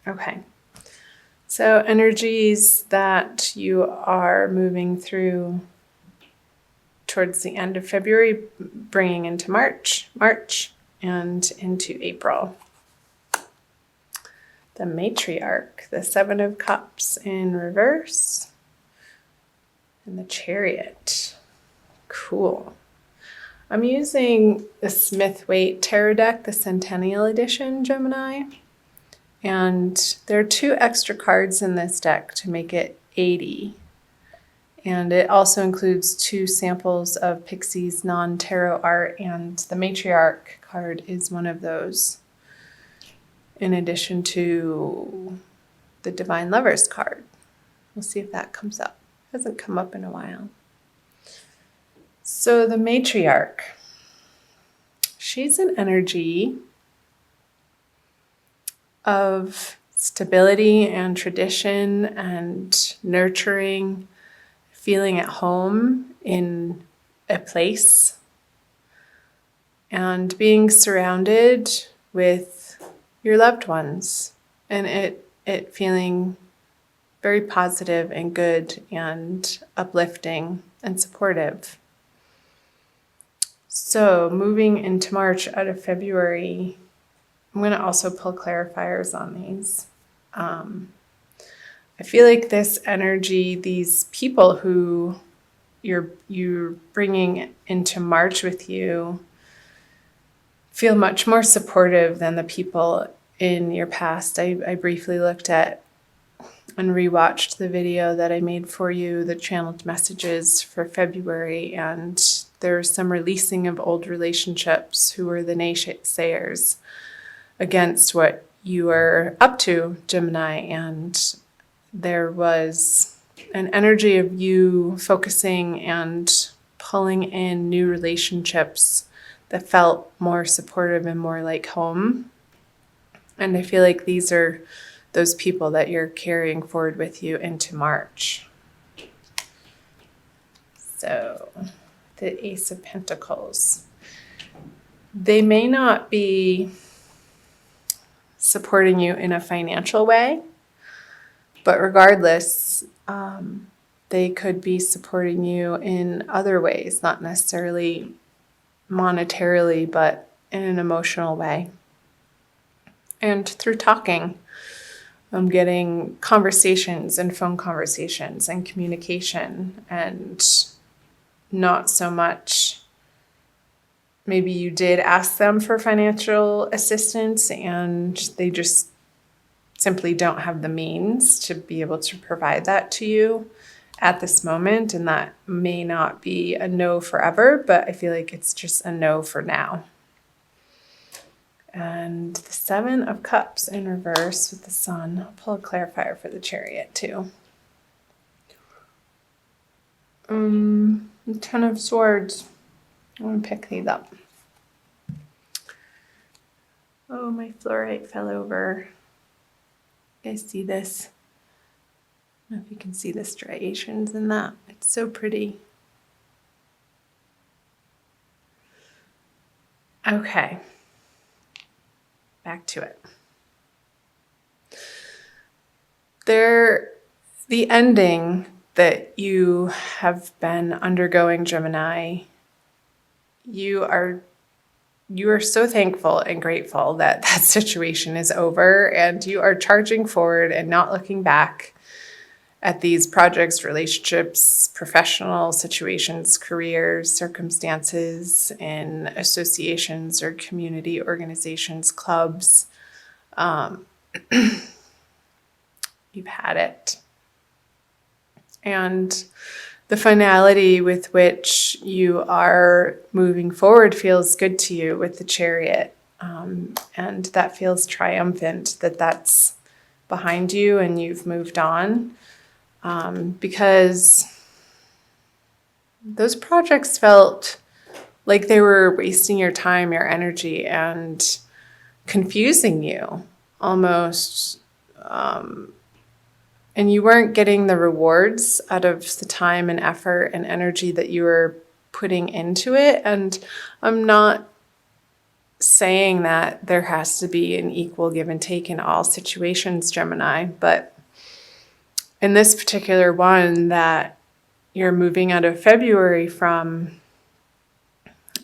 Okay. So energies that you are moving through towards the end of February, bringing into March, and into April. The Matriarch, the Seven of Cups in reverse, and the Chariot. Cool. I'm using the Smith-Waite Tarot deck, the Centennial Edition, Gemini. And there are 2 extra cards in this deck to make it 80. And it also includes 2 samples of Pixie's non-tarot art, and the Matriarch card is one of those, in addition to the Divine Lovers card. We'll see if that comes up. It hasn't come up in a while. So the Matriarch, she's an energy of stability and tradition and nurturing, feeling at home in a place, and being surrounded with your loved ones, and it feeling very positive and good and uplifting and supportive. So moving into March out of February, I'm going to also pull clarifiers on these. I feel like this energy, these people who you're bringing into March with you, feel much more supportive than the people in your past. I briefly looked at and rewatched the video that I made for you, the channeled messages for February, and there was some releasing of old relationships who were the naysayers against what you are up to, Gemini, and there was an energy of you focusing and pulling in new relationships that felt more supportive and more like home. And I feel like these are those people that you're carrying forward with you into March. So the Ace of Pentacles. They may not be supporting you in a financial way, but regardless, they could be supporting you in other ways, not necessarily monetarily, but in an emotional way. And through talking, I'm getting conversations and phone conversations and communication, and not so much maybe you did ask them for financial assistance and they just simply don't have the means to be able to provide that to you at this moment. And that may not be a no forever, but I feel like it's just a no for now. And the Seven of Cups in reverse with the Sun. I'll pull a clarifier for the Chariot too. The Ten of Swords. I'm going to pick these up. Oh, my fluorite fell over. You guys see this? I don't know if you can see the striations in that. It's so pretty. Okay. Back to it. The ending that you have been undergoing, Gemini, you are so thankful and grateful that that situation is over, and you are charging forward and not looking back at these projects, relationships, professional situations, careers, circumstances, in associations or community organizations, clubs. You've had it. And the finality with which you are moving forward feels good to you with the Chariot. And that feels triumphant that that's behind you and you've moved on. Because those projects felt like they were wasting your time, your energy, and confusing you almost. And you weren't getting the rewards out of the time and effort and energy that you were putting into it. And I'm not saying that there has to be an equal give and take in all situations, Gemini, but in this particular one that you're moving out of February from,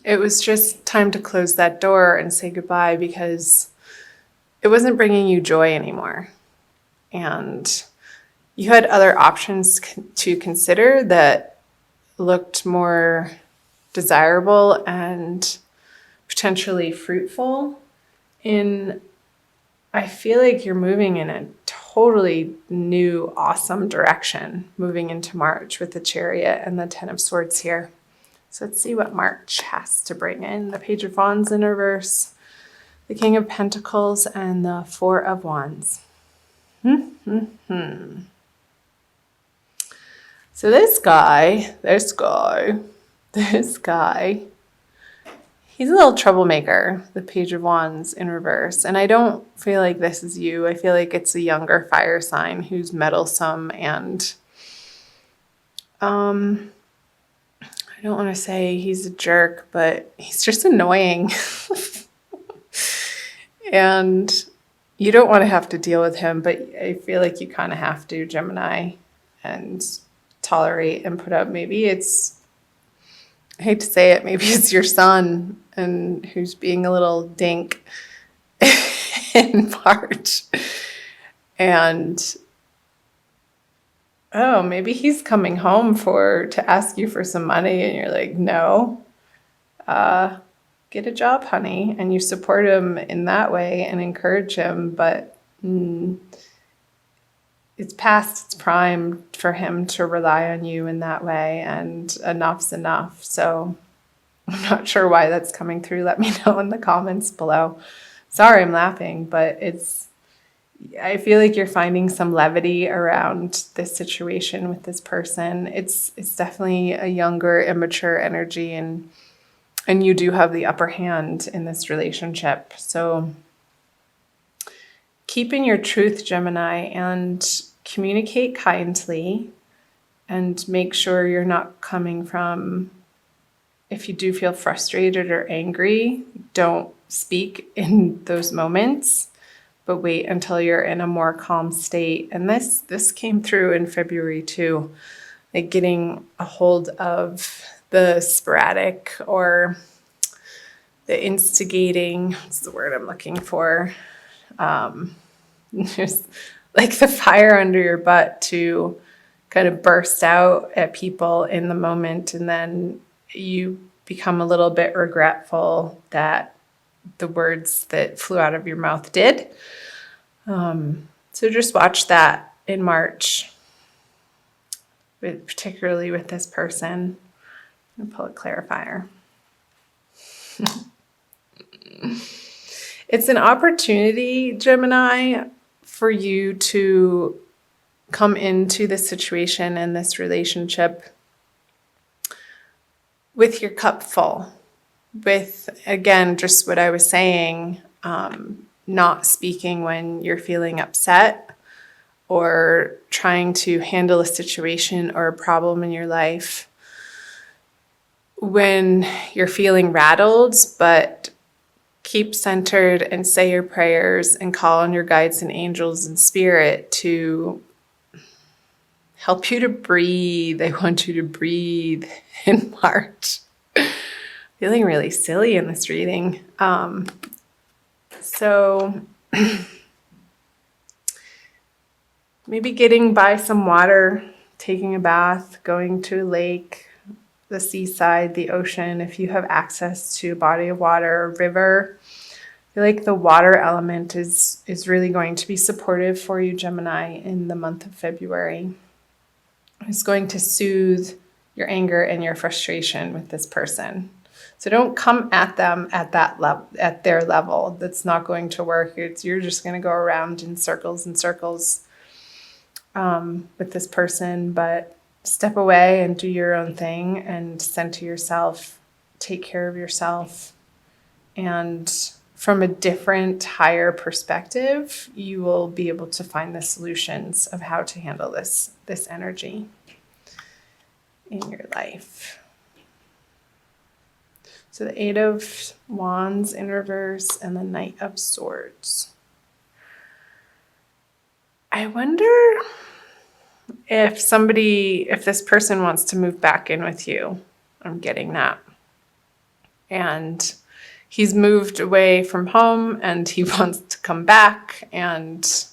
it was just time to close that door and say goodbye because it wasn't bringing you joy anymore. And you had other options to consider that looked more desirable and potentially fruitful. I feel like you're moving in a totally new, awesome direction, moving into March with the Chariot and the Ten of Swords here. So let's see what March has to bring in. The Page of Wands in reverse, the King of Pentacles, and the Four of Wands. So this guy, he's a little troublemaker, the Page of Wands in reverse. And I don't feel like this is you. I feel like it's a younger fire sign who's meddlesome and I don't want to say he's a jerk, but he's just annoying. And you don't want to have to deal with him, but I feel like you kind of have to, Gemini, and tolerate and put up. Maybe it's, I hate to say it, maybe it's your son and who's being a little dink in March. And oh, maybe he's coming home to ask you for some money and you're like, no, get a job, honey. And you support him in that way and encourage him, but it's past its prime for him to rely on you in that way, and enough's enough. So I'm not sure why that's coming through. Let me know in the comments below. Sorry, I'm laughing, but I feel like you're finding some levity around this situation with this person. It's definitely a younger, immature energy, and you do have the upper hand in this relationship. So keep in your truth, Gemini, and communicate kindly, and make sure you're not coming from, if you do feel frustrated or angry, don't speak in those moments, but wait until you're in a more calm state. And this came through in February too, like getting a hold of the sporadic or the instigating, what's the word I'm looking for? Just like the fire under your butt to kind of burst out at people in the moment, and then you become a little bit regretful that the words that flew out of your mouth did. So just watch that in March, particularly with this person. I'm gonna pull a clarifier. It's an opportunity, Gemini, for you to come into this situation and this relationship with your cup full, with, again, just what I was saying, not speaking when you're feeling upset or trying to handle a situation or a problem in your life when you're feeling rattled, but keep centered and say your prayers and call on your guides and angels and spirit to help you to breathe. I want you to breathe in March. Feeling really silly in this reading. So maybe getting by some water, taking a bath, going to a lake, the seaside, the ocean, if you have access to a body of water, a river. I feel like the water element is really going to be supportive for you, Gemini, in the month of February. It's going to soothe your anger and your frustration with this person. So don't come at them at that level, at their level. That's not going to work. You're just going to go around in circles and circles with this person, but step away and do your own thing and center yourself, take care of yourself. And from a different, higher perspective, you will be able to find the solutions of how to handle this energy in your life. So the Eight of Wands in reverse and the Knight of Swords. I wonder if this person wants to move back in with you. I'm getting that. And he's moved away from home and he wants to come back, and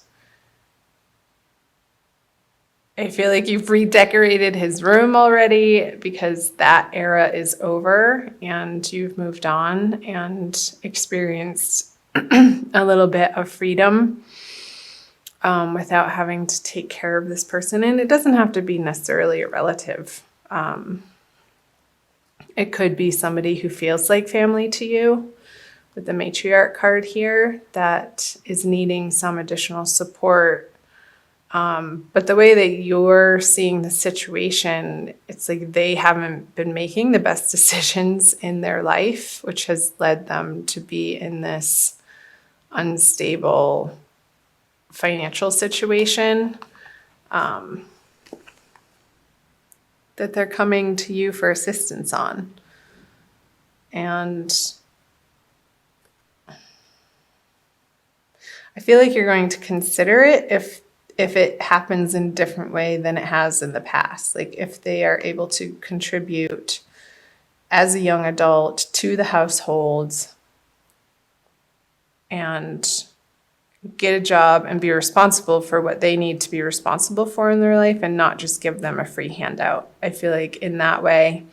I feel like you've redecorated his room already because that era is over and you've moved on and experienced a little bit of freedom without having to take care of this person. And it doesn't have to be necessarily a relative. It could be somebody who feels like family to you with the matriarch card here that is needing some additional support. But the way that you're seeing the situation, it's like they haven't been making the best decisions in their life, which has led them to be in this unstable financial situation, that they're coming to you for assistance on. And I feel like you're going to consider it if it happens in a different way than it has in the past. Like if they are able to contribute as a young adult to the household and get a job and be responsible for what they need to be responsible for in their life and not just give them a free handout. I feel like in that way,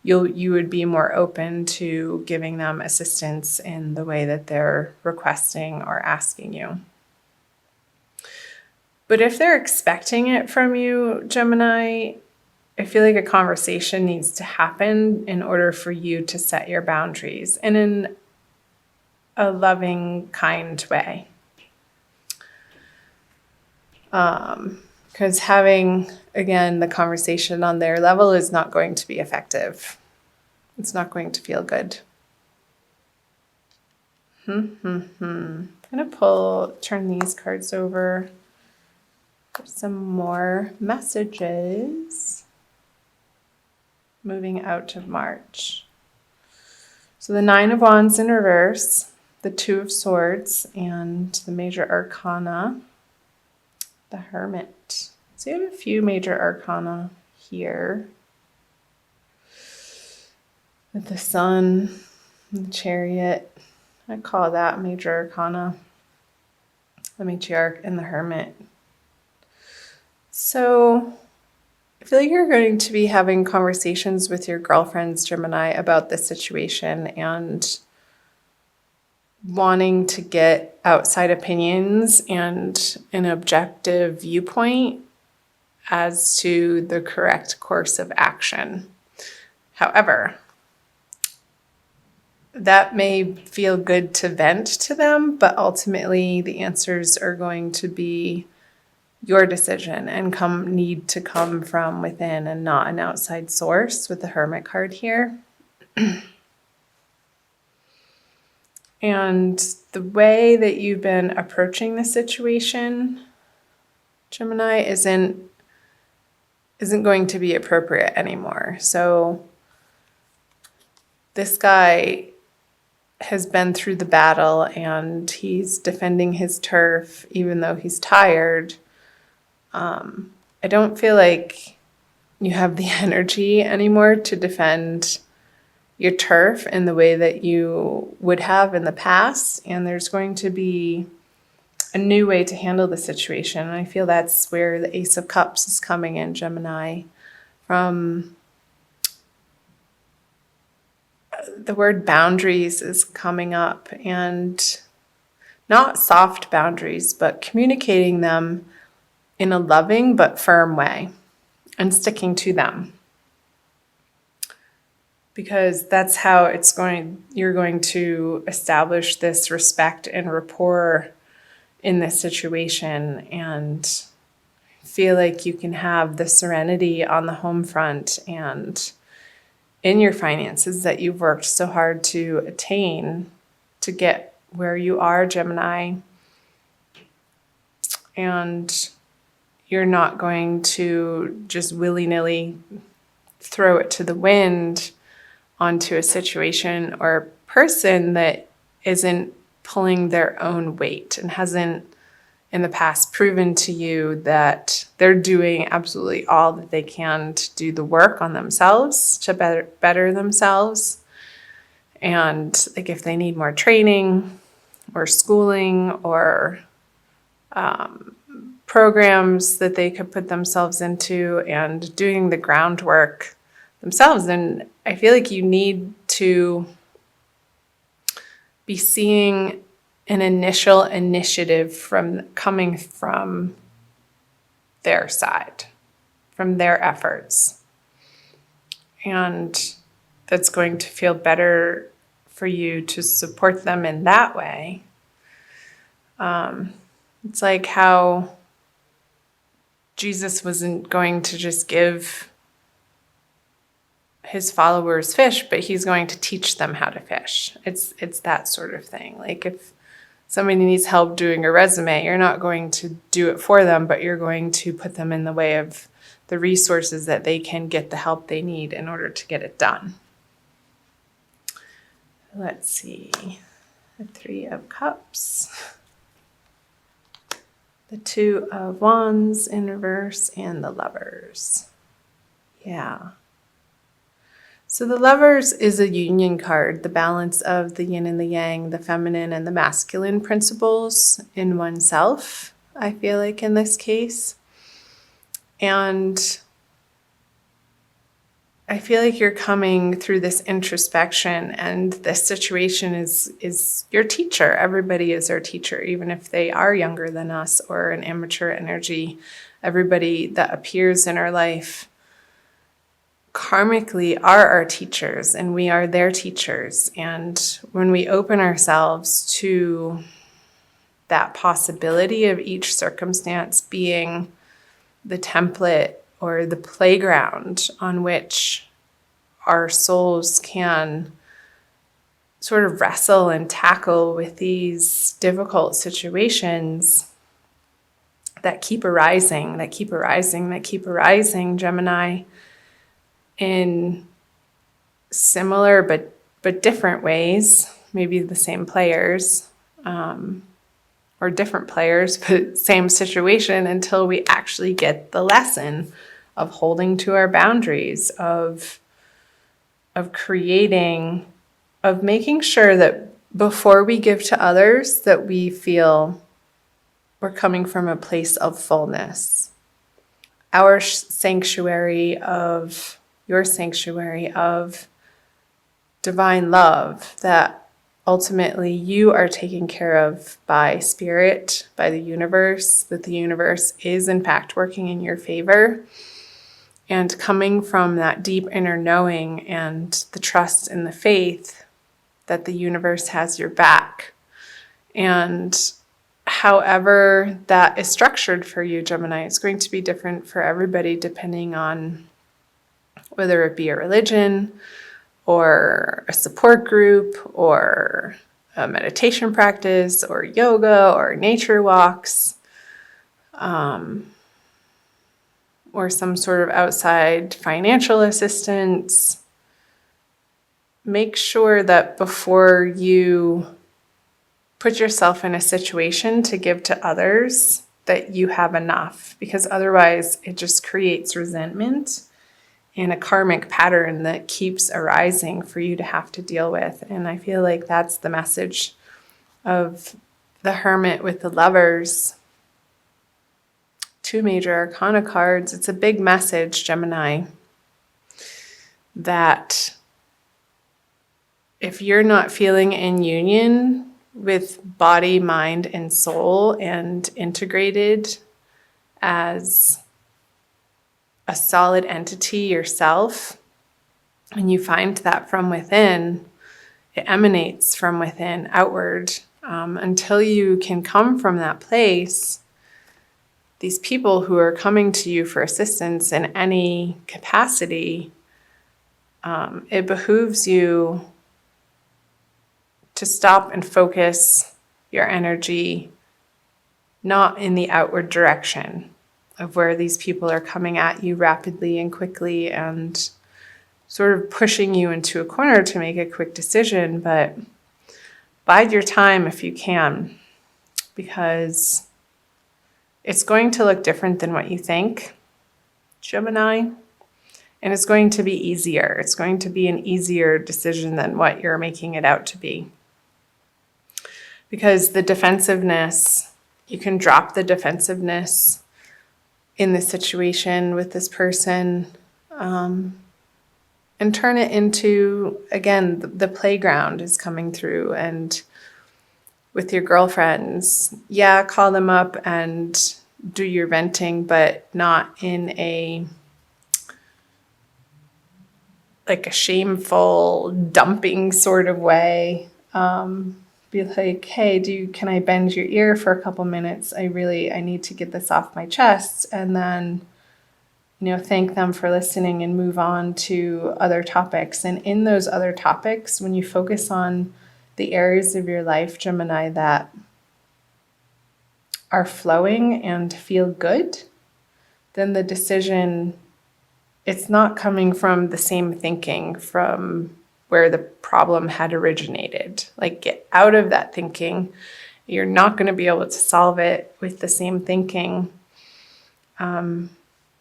you would be more open to giving them assistance in the way that they're requesting or asking you. But if they're expecting it from you, Gemini, I feel like a conversation needs to happen in order for you to set your boundaries and in a loving, kind way. Because having, again, the conversation on their level is not going to be effective. It's not going to feel good. I'm going to turn these cards over for some more messages moving out of March. So the Nine of Wands in reverse, the Two of Swords, and the Major Arcana, the Hermit. So you have a few Major Arcana here. With the Sun, the Chariot. I call that Major Arcana, the Matriarch, and the Hermit. So I feel like you're going to be having conversations with your girlfriends, Gemini, about this situation and wanting to get outside opinions and an objective viewpoint as to the correct course of action. However, that may feel good to vent to them, but ultimately the answers are going to be your decision and need to come from within and not an outside source with the Hermit card here. And the way that you've been approaching the situation, Gemini, isn't going to be appropriate anymore. So this guy has been through the battle and he's defending his turf even though he's tired. I don't feel like you have the energy anymore to defend your turf in the way that you would have in the past. And there's going to be a new way to handle the situation. And I feel that's where the Ace of Cups is coming in, Gemini, from the word boundaries is coming up, and not soft boundaries, but communicating them in a loving but firm way and sticking to them. Because that's how you're going to establish this respect and rapport in this situation and feel like you can have the serenity on the home front and in your finances that you've worked so hard to attain to get where you are, Gemini. And you're not going to just willy-nilly throw it to the wind onto a situation or person that isn't pulling their own weight and hasn't in the past proven to you that they're doing absolutely all that they can to do the work on themselves, to better themselves. And like if they need more training or schooling or programs that they could put themselves into and doing the groundwork themselves. And I feel like you need to be seeing an initial initiative coming from their side, from their efforts. And that's going to feel better for you to support them in that way. It's like how Jesus wasn't going to just give his followers fish, but he's going to teach them how to fish. It's that sort of thing. Like if somebody needs help doing a resume, you're not going to do it for them, but you're going to put them in the way of the resources that they can get the help they need in order to get it done. Let's see. The 3 of Cups. The 2 of Wands in reverse and the Lovers. Yeah. So the Lovers is a union card, the balance of the yin and the yang, the feminine and the masculine principles in oneself, I feel like in this case. And I feel like you're coming through this introspection, and this situation is your teacher. Everybody is our teacher, even if they are younger than us or an immature energy. Everybody that appears in our life karmically are our teachers, and we are their teachers. And when we open ourselves to that possibility of each circumstance being the template or the playground on which our souls can sort of wrestle and tackle with these difficult situations that keep arising, Gemini, in similar but different ways, maybe the same players, or different players, but same situation, until we actually get the lesson of holding to our boundaries, of creating, of making sure that before we give to others, that we feel we're coming from a place of fullness. Our sanctuary of, your sanctuary of divine love that ultimately you are taken care of by spirit, by the universe, that the universe is in fact working in your favor. And coming from that deep inner knowing and the trust and the faith that the universe has your back. And however that is structured for you, Gemini, it's going to be different for everybody depending on whether it be a religion or a support group or a meditation practice or yoga or nature walks, or some sort of outside financial assistance. Make sure that before you put yourself in a situation to give to others, that you have enough, because otherwise it just creates resentment and a karmic pattern that keeps arising for you to have to deal with. And I feel like that's the message of the Hermit with the Lovers. 2 major arcana cards. It's a big message, Gemini, that if you're not feeling in union with body, mind, and soul and integrated as a solid entity yourself, and you find that from within, it emanates from within outward. Until you can come from that place, these people who are coming to you for assistance in any capacity, it behooves you to stop and focus your energy not in the outward direction of where these people are coming at you rapidly and quickly and sort of pushing you into a corner to make a quick decision, but bide your time if you can, because it's going to look different than what you think, Gemini, and it's going to be easier. It's going to be an easier decision than what you're making it out to be. Because the defensiveness, you can drop the defensiveness in this situation with this person, and turn it into, again, the playground is coming through. And with your girlfriends, yeah, call them up and do your venting, but not in a shameful dumping sort of way. Be like, hey, can I bend your ear for a couple minutes? I need to get this off my chest. And then, thank them for listening and move on to other topics. And in those other topics, when you focus on the areas of your life, Gemini, that are flowing and feel good, then the decision, it's not coming from the same thinking from where the problem had originated. Like, get out of that thinking. You're not going to be able to solve it with the same thinking.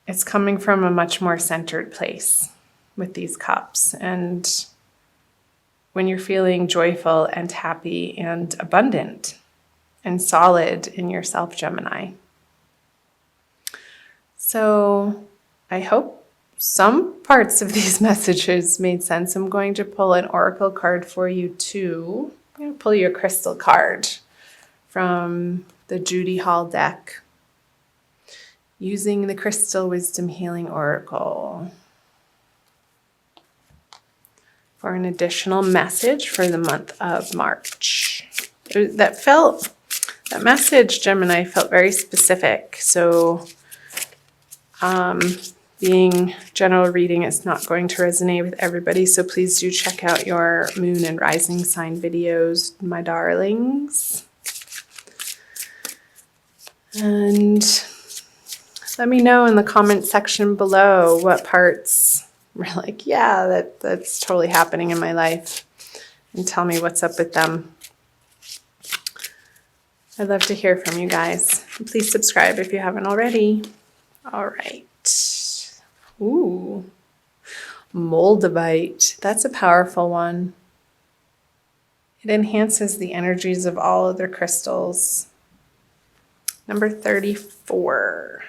It's coming from a much more centered place with these cups. And when you're feeling joyful and happy and abundant and solid in yourself, Gemini. So I hope some parts of these messages made sense. I'm going to pull an oracle card for you too. I'm going to pull you a crystal card from the Judy Hall deck using the Crystal Wisdom Healing Oracle for an additional message for the month of March. That message, Gemini, felt very specific. So, being general reading, it's not going to resonate with everybody. So please do check out your moon and rising sign videos, my darlings. And let me know in the comment section below what parts were like, yeah, that's totally happening in my life. And tell me what's up with them. I'd love to hear from you guys. Please subscribe if you haven't already. All right. Ooh, Moldavite. That's a powerful one. It enhances the energies of all other crystals. Number 34.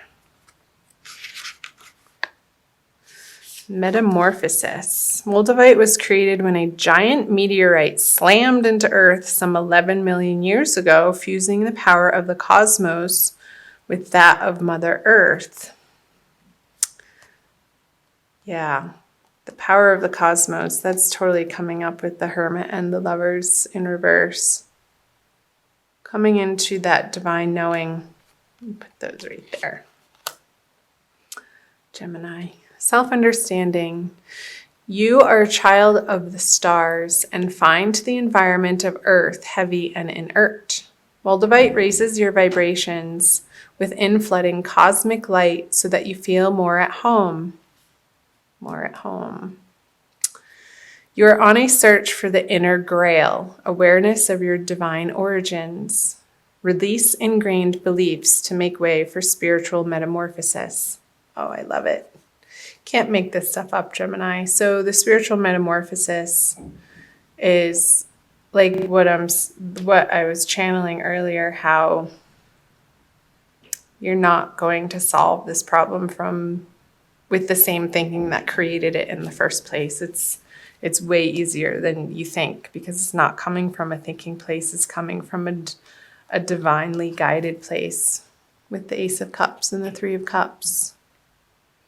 Metamorphosis. Moldavite was created when a giant meteorite slammed into Earth some 11 million years ago, fusing the power of the cosmos with that of Mother Earth. Yeah, the power of the cosmos. That's totally coming up with the Hermit and the Lovers in reverse. Coming into that divine knowing. Put those right there. Gemini. Self-understanding. You are a child of the stars and find the environment of Earth heavy and inert. Moldavite raises your vibrations within flooding cosmic light so that you feel more at home. More at home. You are on a search for the inner grail, awareness of your divine origins. Release ingrained beliefs to make way for spiritual metamorphosis. Oh, I love it. Can't make this stuff up, Gemini. So the spiritual metamorphosis is like what I was channeling earlier, how you're not going to solve this problem with the same thinking that created it in the first place. It's way easier than you think, because it's not coming from a thinking place. It's coming from a divinely guided place with the Ace of Cups and the Three of Cups.